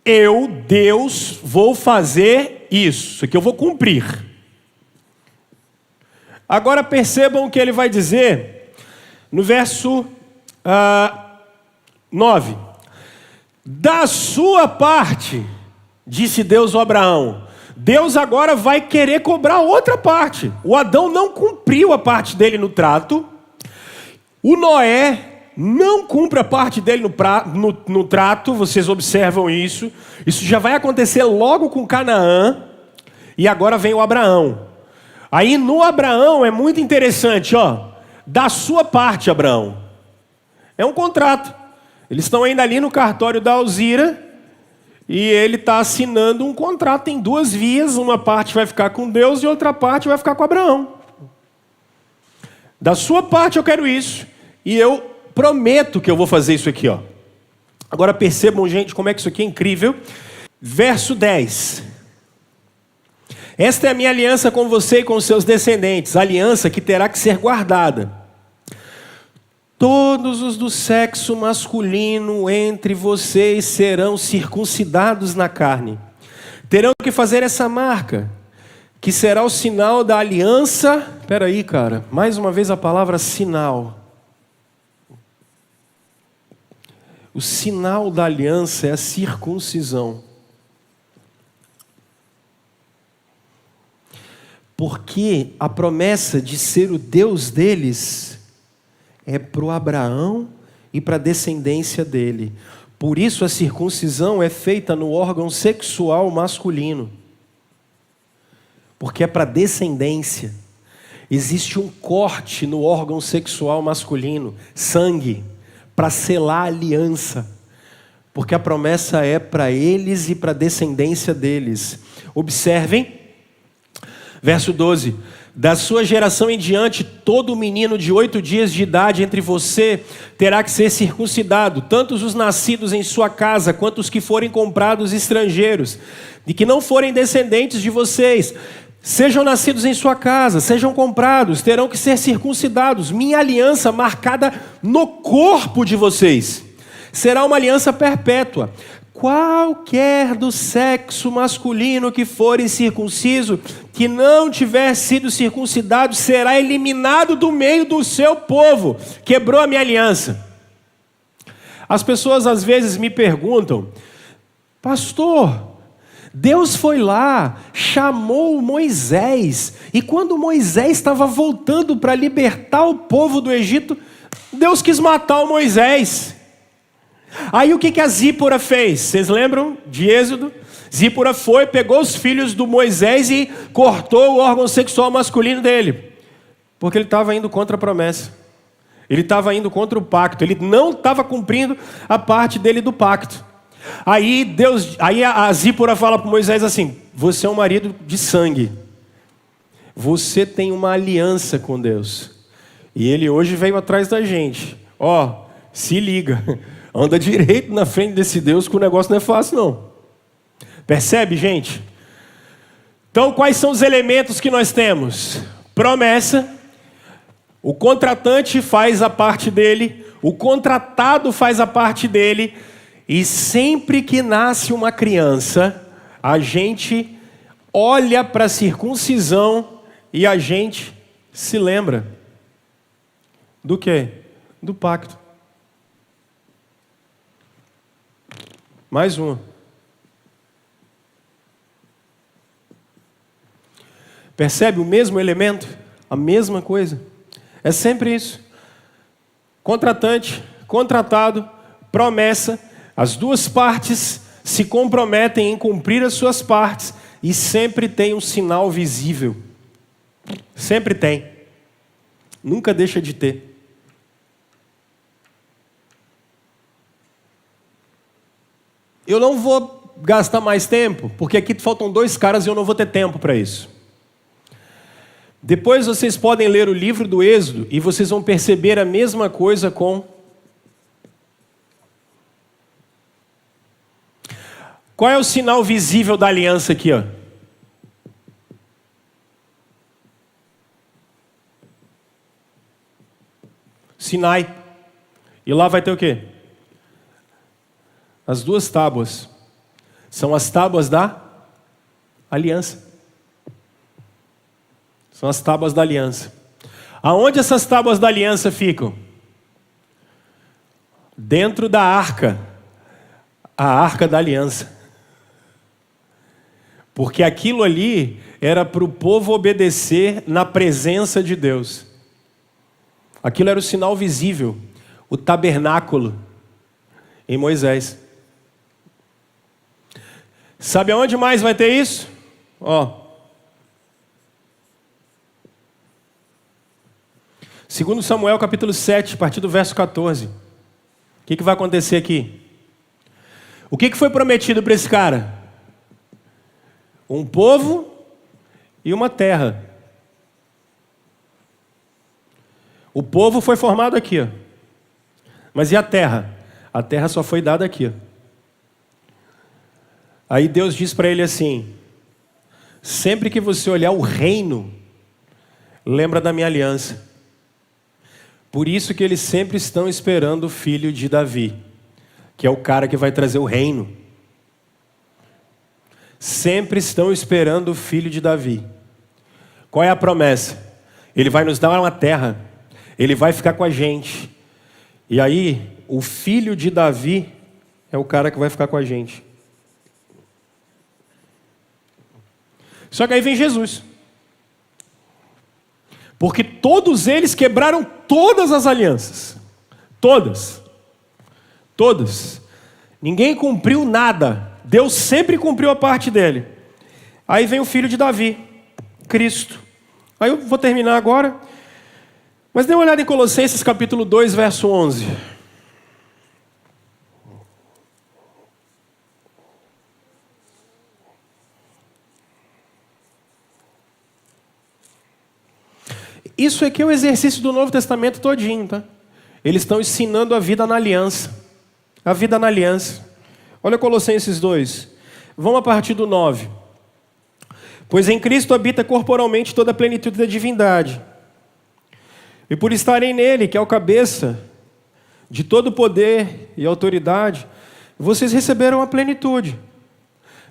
Speaker 1: eu, Deus, vou fazer isso que eu vou cumprir. Agora percebam o que ele vai dizer no verso 9. Da sua parte, disse Deus a Abraão. Deus agora vai querer cobrar outra parte. O Adão não cumpriu a parte dele no trato. O Noé não cumpre a parte dele no trato. Vocês observam isso. Isso já vai acontecer logo com Canaã. E agora vem o Abraão. Aí no Abraão é muito interessante, da sua parte, Abraão. É um contrato. Eles estão ainda ali no cartório da Alzira e ele está assinando um contrato em duas vias. Uma parte vai ficar com Deus e outra parte vai ficar com Abraão. Da sua parte eu quero isso e eu prometo que eu vou fazer isso aqui. Agora percebam, gente, como é que isso aqui é incrível. Verso 10. Esta é a minha aliança com você e com os seus descendentes, aliança que terá que ser guardada. Todos os do sexo masculino entre vocês serão circuncidados na carne. Terão que fazer essa marca, que será o sinal da aliança. Espera aí, cara, mais uma vez a palavra sinal. O sinal da aliança é a circuncisão. Porque a promessa de ser o Deus deles é para o Abraão e para a descendência dele. Por isso a circuncisão é feita no órgão sexual masculino. Porque é para descendência. Existe um corte no órgão sexual masculino, sangue, para selar a aliança. Porque a promessa é para eles e para a descendência deles. Observem, verso 12. Da sua geração em diante, todo menino de 8 dias de idade entre você terá que ser circuncidado, tanto os nascidos em sua casa, quanto os que forem comprados estrangeiros, e que não forem descendentes de vocês. Sejam nascidos em sua casa, sejam comprados, terão que ser circuncidados. Minha aliança marcada no corpo de vocês será uma aliança perpétua. Qualquer do sexo masculino que for incircunciso, que não tiver sido circuncidado, será eliminado do meio do seu povo. Quebrou a minha aliança. As pessoas às vezes me perguntam: pastor, Deus foi lá, chamou Moisés, e quando Moisés estava voltando para libertar o povo do Egito, Deus quis matar o Moisés. Aí o que a Zípora fez? Vocês lembram de Êxodo? Zípora foi, pegou os filhos do Moisés e cortou o órgão sexual masculino dele. Porque ele estava indo contra a promessa. Ele estava indo contra o pacto. Ele não estava cumprindo a parte dele do pacto. Aí a Zípora fala para Moisés assim: você é um marido de sangue. Você tem uma aliança com Deus. E ele hoje veio atrás da gente. Ó, se liga. Anda direito na frente desse Deus, que o negócio não é fácil, não. Percebe, gente? Então, quais são os elementos que nós temos? Promessa. O contratante faz a parte dele. O contratado faz a parte dele. E sempre que nasce uma criança, a gente olha para a circuncisão e a gente se lembra. Do quê? Do pacto. Mais uma. Percebe o mesmo elemento? A mesma coisa. É sempre isso. Contratante, contratado, promessa. As duas partes se comprometem em cumprir as suas partes e sempre tem um sinal visível. Sempre tem. Nunca deixa de ter. Eu não vou gastar mais tempo, porque aqui faltam 2 caras e eu não vou ter tempo para isso. Depois vocês podem ler o livro do Êxodo e vocês vão perceber a mesma coisa com... Qual é o sinal visível da aliança aqui, ó? Sinai. E lá vai ter o quê? As 2 tábuas. São as tábuas da aliança. São as tábuas da aliança. Aonde essas tábuas da aliança ficam? Dentro da arca. A arca da aliança. Porque aquilo ali era para o povo obedecer na presença de Deus. Aquilo era o sinal visível. O tabernáculo em Moisés. Sabe aonde mais vai ter isso? Ó. 2 Samuel capítulo 7, a partir do verso 14. O que vai acontecer aqui? O que foi prometido para esse cara? Um povo e uma terra. O povo foi formado aqui, ó. Mas e a terra? A terra só foi dada aqui, ó. Aí Deus diz para ele assim: Sempre que você olhar o reino, lembra da minha aliança. Por isso que eles sempre estão esperando o filho de Davi, que é o cara que vai trazer o reino. Sempre estão esperando o filho de Davi. Qual é a promessa? Ele vai nos dar uma terra. Ele vai ficar com a gente. E aí, o filho de Davi é o cara que vai ficar com a gente. Só que aí vem Jesus. Porque todos eles quebraram todas as alianças. Todas. Todas. Ninguém cumpriu nada. Deus sempre cumpriu a parte dele. Aí vem o filho de Davi, Cristo. Aí eu vou terminar agora. Mas dê uma olhada em Colossenses capítulo 2, verso 11. Isso aqui é o exercício do Novo Testamento todinho, tá? Eles estão ensinando a vida na aliança. A vida na aliança. Olha Colossenses 2. Vamos a partir do 9. Pois em Cristo habita corporalmente toda a plenitude da divindade. E por estarem nele, que é o cabeça de todo poder e autoridade, vocês receberam a plenitude.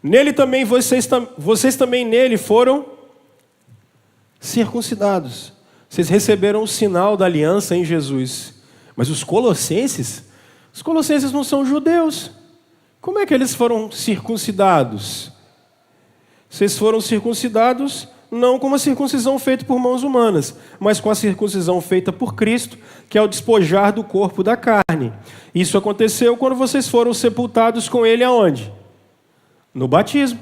Speaker 1: Nele também, vocês também nele foram circuncidados. Vocês receberam o sinal da aliança em Jesus. Mas os colossenses não são judeus. Como é que eles foram circuncidados? Vocês foram circuncidados não com uma circuncisão feita por mãos humanas, mas com a circuncisão feita por Cristo, que é o despojar do corpo da carne. Isso aconteceu quando vocês foram sepultados com Ele aonde? No batismo.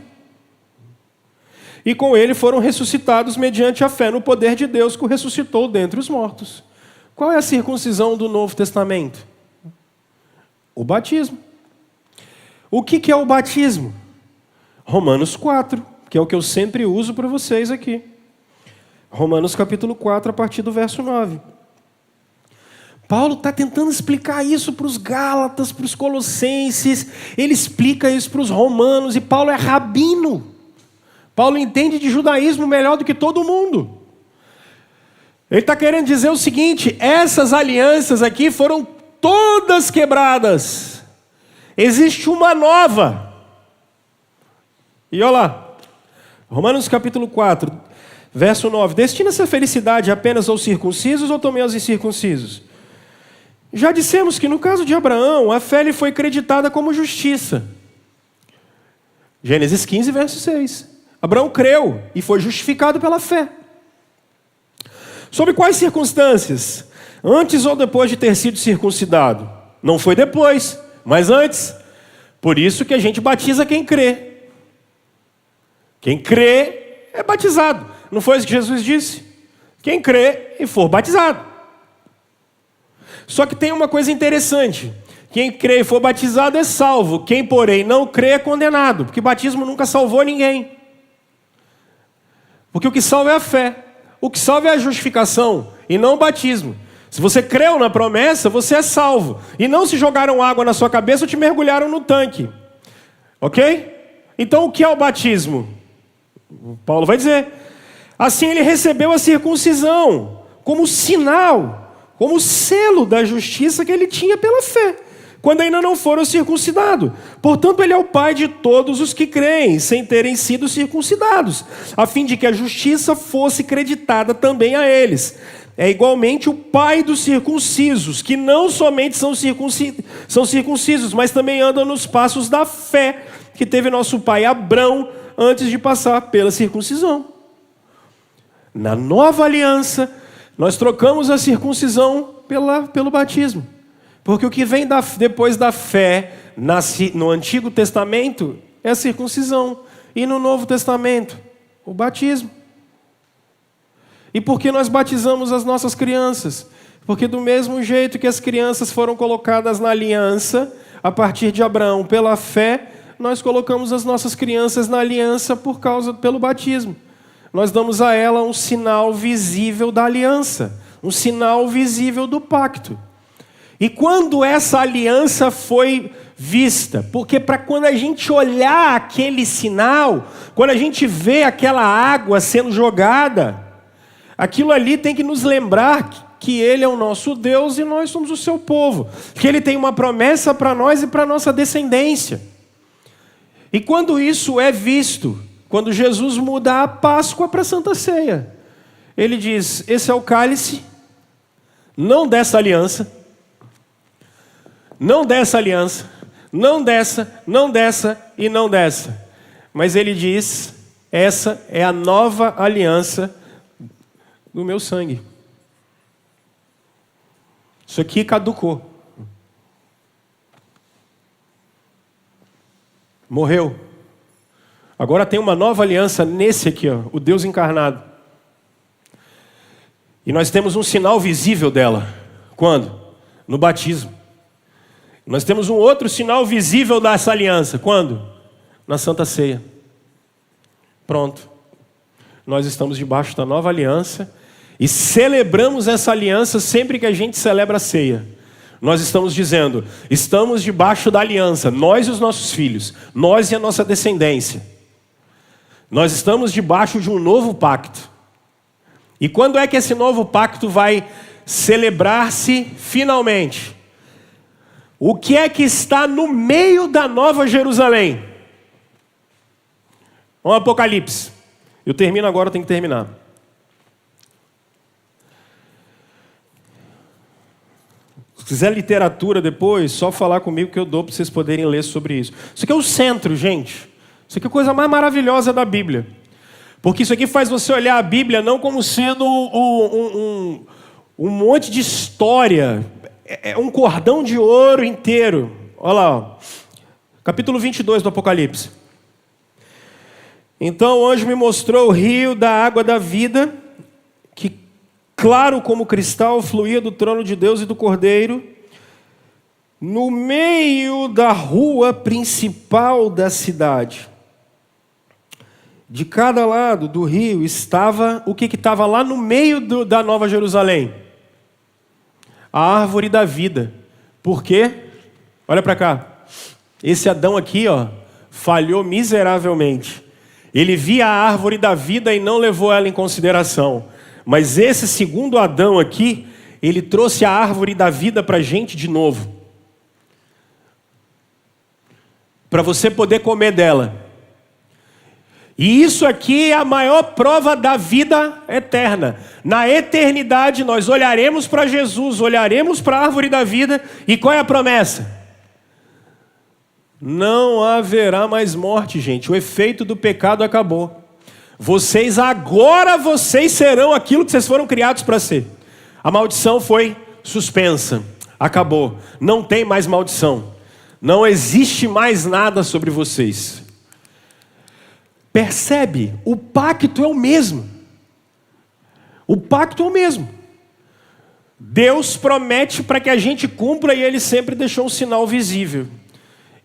Speaker 1: E com Ele foram ressuscitados mediante a fé no poder de Deus que o ressuscitou dentre os mortos. Qual é a circuncisão do Novo Testamento? O batismo. O que é o batismo? Romanos 4, que é o que eu sempre uso para vocês aqui. Romanos capítulo 4, a partir do verso 9. Paulo está tentando explicar isso para os Gálatas, para os Colossenses. Ele explica isso para os romanos, e Paulo é rabino. Paulo entende de judaísmo melhor do que todo mundo. Ele está querendo dizer o seguinte: essas alianças aqui foram todas quebradas. Existe uma nova. E olha lá, Romanos capítulo 4, verso 9. Destina-se a felicidade apenas aos circuncisos ou também aos incircuncisos? Já dissemos que no caso de Abraão, a fé lhe foi creditada como justiça. Gênesis 15, verso 6. Abraão creu e foi justificado pela fé. Sob quais circunstâncias? Antes ou depois de ter sido circuncidado? Não foi depois, mas antes. Por isso que a gente batiza quem crê. Quem crê é batizado. Não foi isso que Jesus disse? Quem crê e for batizado. Só que tem uma coisa interessante. Quem crê e for batizado é salvo. Quem, porém, não crê é condenado. Porque batismo nunca salvou ninguém. Porque o que salva é a fé. O que salva é a justificação e não o batismo. Se você creu na promessa, você é salvo. E não se jogaram água na sua cabeça ou te mergulharam no tanque. Ok? Então o que é o batismo? Paulo vai dizer. Assim ele recebeu a circuncisão como sinal, como selo da justiça que ele tinha pela fé, quando ainda não foram circuncidados. Portanto, ele é o pai de todos os que creem, sem terem sido circuncidados, a fim de que a justiça fosse creditada também a eles. É igualmente o pai dos circuncisos, que não somente são circuncisos, mas também andam nos passos da fé que teve nosso pai Abrão antes de passar pela circuncisão. Na nova aliança, nós trocamos a circuncisão pelo batismo. Porque o que vem depois da fé no Antigo Testamento é a circuncisão. E no Novo Testamento, o batismo. E por que nós batizamos as nossas crianças? Porque do mesmo jeito que as crianças foram colocadas na aliança, a partir de Abraão, pela fé, nós colocamos as nossas crianças na aliança pelo batismo. Nós damos a ela um sinal visível da aliança, um sinal visível do pacto. E quando essa aliança foi vista. Porque para quando a gente olhar aquele sinal, quando a gente vê aquela água sendo jogada, aquilo ali tem que nos lembrar que Ele é o nosso Deus e nós somos o seu povo. Que Ele tem uma promessa para nós e para a nossa descendência. E quando isso é visto, quando Jesus muda a Páscoa para a Santa Ceia, Ele diz: esse é o cálice, não dessa aliança, não dessa aliança, não dessa, não dessa e não dessa. Mas Ele diz: essa é a nova aliança do meu sangue. Isso aqui caducou. Morreu. Agora tem uma nova aliança nesse aqui, ó, o Deus encarnado. E nós temos um sinal visível dela. Quando? No batismo. Nós temos um outro sinal visível dessa aliança. Quando? Na Santa Ceia. Pronto. Nós estamos debaixo da nova aliança e celebramos essa aliança sempre que a gente celebra a ceia. Nós estamos dizendo: estamos debaixo da aliança, nós e os nossos filhos, nós e a nossa descendência. Nós estamos debaixo de um novo pacto. E quando é que esse novo pacto vai celebrar-se finalmente? O que é que está no meio da Nova Jerusalém? Um Apocalipse. Eu termino agora, eu tenho que terminar. Se quiser literatura depois, só falar comigo que eu dou para vocês poderem ler sobre isso. Isso aqui é o centro, gente. Isso aqui é a coisa mais maravilhosa da Bíblia. Porque isso aqui faz você olhar a Bíblia não como sendo um monte de história. É um cordão de ouro inteiro. Olha lá, ó. Capítulo 22 do Apocalipse. Então o anjo me mostrou o rio da água da vida, que claro como cristal fluía do trono de Deus e do Cordeiro, no meio da rua principal da cidade. De cada lado do rio estava, o que estava lá no meio da Nova Jerusalém? A árvore da vida. Por quê? Olha para cá. Esse Adão aqui, ó, falhou miseravelmente. Ele via a árvore da vida e não levou ela em consideração. Mas esse segundo Adão aqui, ele trouxe a árvore da vida para a gente de novo. Para você poder comer dela. E isso aqui é a maior prova da vida eterna. Na eternidade nós olharemos para Jesus, olharemos para a árvore da vida, e qual é a promessa? Não haverá mais morte, gente. O efeito do pecado acabou. Vocês serão aquilo que vocês foram criados para ser. A maldição foi suspensa. Acabou. Não tem mais maldição. Não existe mais nada sobre vocês. Percebe? O pacto é o mesmo. O pacto é o mesmo. Deus promete para que a gente cumpra e Ele sempre deixou um sinal visível.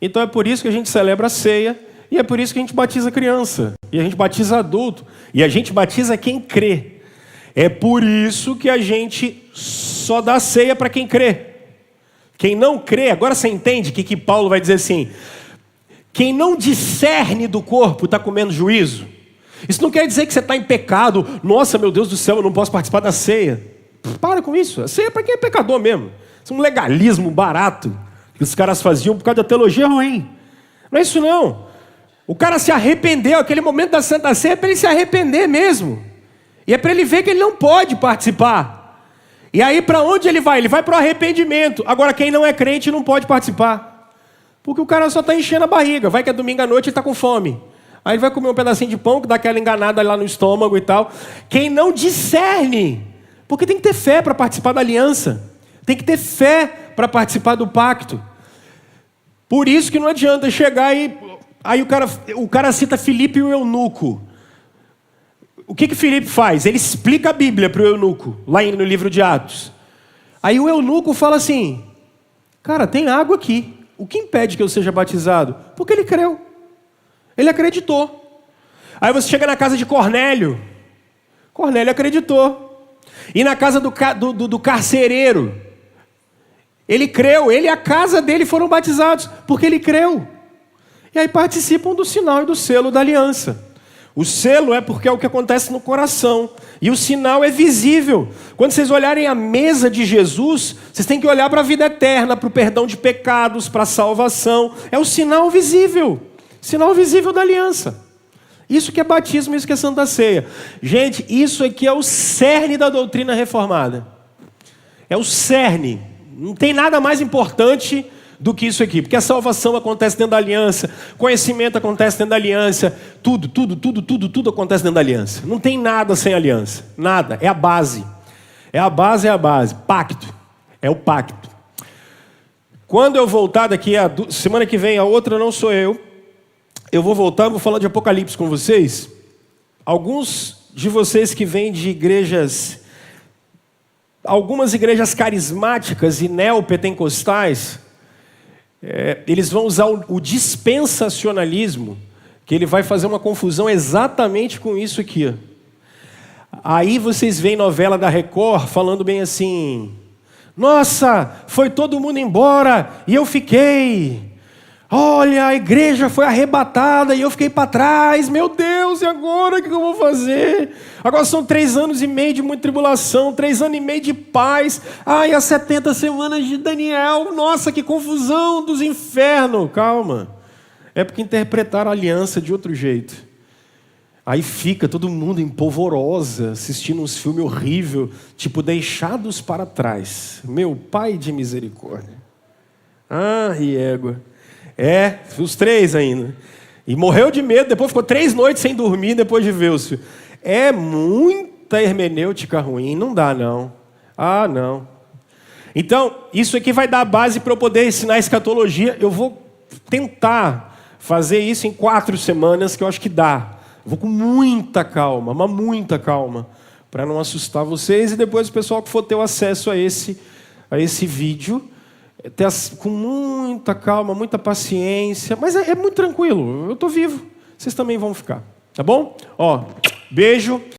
Speaker 1: Então é por isso que a gente celebra a ceia e é por isso que a gente batiza criança. E a gente batiza adulto. E a gente batiza quem crê. É por isso que a gente só dá ceia para quem crê. Quem não crê, agora você entende que Paulo vai dizer assim: quem não discerne do corpo está comendo juízo. Isso não quer dizer que você está em pecado. Nossa, meu Deus do céu, eu não posso participar da ceia. Para com isso. A ceia é para quem é pecador mesmo. Isso é um legalismo barato que os caras faziam por causa da teologia ruim. Não é isso não. O cara se arrependeu. Aquele momento da Santa Ceia é para ele se arrepender mesmo. E é para ele ver que ele não pode participar. E aí para onde ele vai? Ele vai para o arrependimento. Agora quem não é crente não pode participar. Porque o cara só está enchendo a barriga. Vai que é domingo à noite e está com fome. Aí ele vai comer um pedacinho de pão que dá aquela enganada lá no estômago e tal. Quem não discerne. Porque tem que ter fé para participar da aliança. Tem que ter fé para participar do pacto. Por isso que não adianta chegar e... Aí o cara cita Filipe e o eunuco. O que Filipe faz? Ele explica a Bíblia para o eunuco, lá no livro de Atos. Aí o eunuco fala assim: cara, tem água aqui. O que impede que eu seja batizado? Porque ele creu. Ele acreditou. Aí você chega na casa de Cornélio. Cornélio acreditou. E na casa do carcereiro. Ele creu, ele e a casa dele foram batizados, porque ele creu. E aí participam do sinal e do selo da aliança. O selo é porque é o que acontece no coração. E o sinal é visível. Quando vocês olharem a mesa de Jesus, vocês têm que olhar para a vida eterna, para o perdão de pecados, para a salvação. É o sinal visível. Sinal visível da aliança. Isso que é batismo, isso que é Santa Ceia. Gente, isso aqui é o cerne da doutrina reformada. É o cerne. Não tem nada mais importante do que isso aqui, porque a salvação acontece dentro da aliança, conhecimento acontece dentro da aliança, tudo acontece dentro da aliança. Não tem nada sem aliança, nada, é a base. É a base, pacto, é o pacto. Quando eu voltar daqui, semana que vem, a outra não sou eu vou voltar, vou falar de Apocalipse com vocês. Alguns de vocês que vêm de igrejas, algumas igrejas carismáticas e neopentecostais, eles vão usar o dispensacionalismo, que ele vai fazer uma confusão exatamente com isso aqui. Aí vocês veem novela da Record falando bem assim: nossa, foi todo mundo embora e eu fiquei. Olha, a igreja foi arrebatada e eu fiquei para trás. Meu Deus, e agora o que eu vou fazer? Agora são 3 anos e meio de muita tribulação, 3 anos e meio de paz. Ai, as 70 semanas de Daniel. Nossa, que confusão dos infernos. Calma. É porque interpretaram a aliança de outro jeito. Aí fica todo mundo em polvorosa, assistindo uns filmes horríveis, tipo Deixados para Trás. Meu Pai de misericórdia. Ah, e égua. Os 3 ainda. E morreu de medo, depois ficou 3 noites sem dormir, depois de ver os filhos. É muita hermenêutica ruim, não dá não. Ah, não. Então, isso aqui vai dar a base para eu poder ensinar a escatologia. Eu vou tentar fazer isso em 4 semanas, que eu acho que dá. Vou com muita calma, mas muita calma, para não assustar vocês. E depois o pessoal que for ter o acesso a esse vídeo, com muita calma, muita paciência, mas é muito tranquilo, eu estou vivo, vocês também vão ficar, tá bom? Beijo.